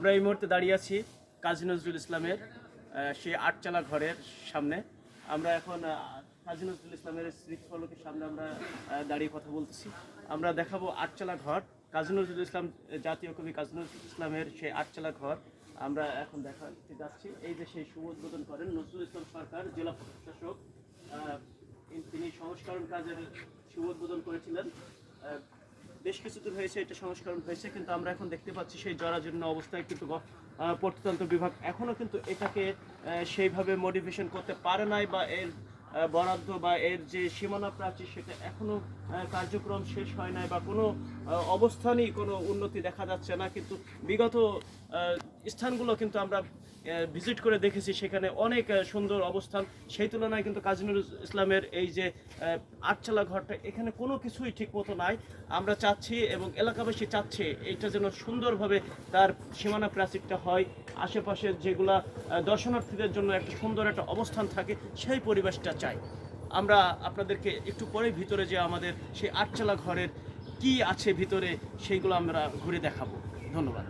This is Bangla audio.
আমরা এই মুহূর্তে দাঁড়িয়ে আছি কাজী নজরুল ইসলামের সেই আটচালা ঘরের সামনে। আমরা এখন কাজী নজরুল ইসলামের স্মৃতিফলকের সামনে আমরা দাঁড়িয়ে কথা বলতেছি। আমরা দেখাবো আটচালা ঘর, কাজী নজরুল ইসলাম, জাতীয় কবি কাজী নজরুল ইসলামের সেই আটচালা ঘর আমরা এখন দেখাতে যাচ্ছি। এই যে সেই শুভ উদ্বোধন করেন নজরুল ইসলাম সরকার, জেলা প্রশাসক। তিনি সংস্করণ কাজের শুভ উদ্বোধন করেছিলেন। বেশ কিছুদিন হয়েছে এটা সংস্করণ হয়েছে, কিন্তু আমরা এখন দেখতে পাচ্ছি সেই জরাজীর্ণ অবস্থায়। কিন্তু প্রত্নতত্ত্ব বিভাগ এখনও কিন্তু এটাকে সেইভাবে মডিফিকেশন করতে পারে নাই, বা এর বরাদ্দ বা এর যে সীমানা প্রাচীর সেটা এখনও কার্যক্রম শেষ হয় নাই, বা কোনো অবস্থানই কোনো উন্নতি দেখা যাচ্ছে না। কিন্তু বিগত স্থানগুলো কিন্তু আমরা ভিজিট করে দেখেছি, সেখানে অনেক সুন্দর অবস্থান। সেই তুলনায় কিন্তু কাজী নজরুল ইসলামের এই যে আটচালা ঘরটা, এখানে কোনো কিছুই ঠিক মতো নাই। আমরা চাচ্ছি এবং এলাকাবাসী চাচ্ছে এইটা যেন সুন্দরভাবে তার সীমানা প্রাচীরটা হয়, আশেপাশের যেগুলা দর্শনার্থীদের জন্য একটা সুন্দর একটা অবস্থান থাকে, সেই পরিবেশটা চাই। আমরা আপনাদেরকে একটু পরে ভিতরে যে আমাদের সেই আটচালা ঘরের কি আছে ভিতরে, সেইগুলো আমরা ঘুরে দেখাবো। ধন্যবাদ।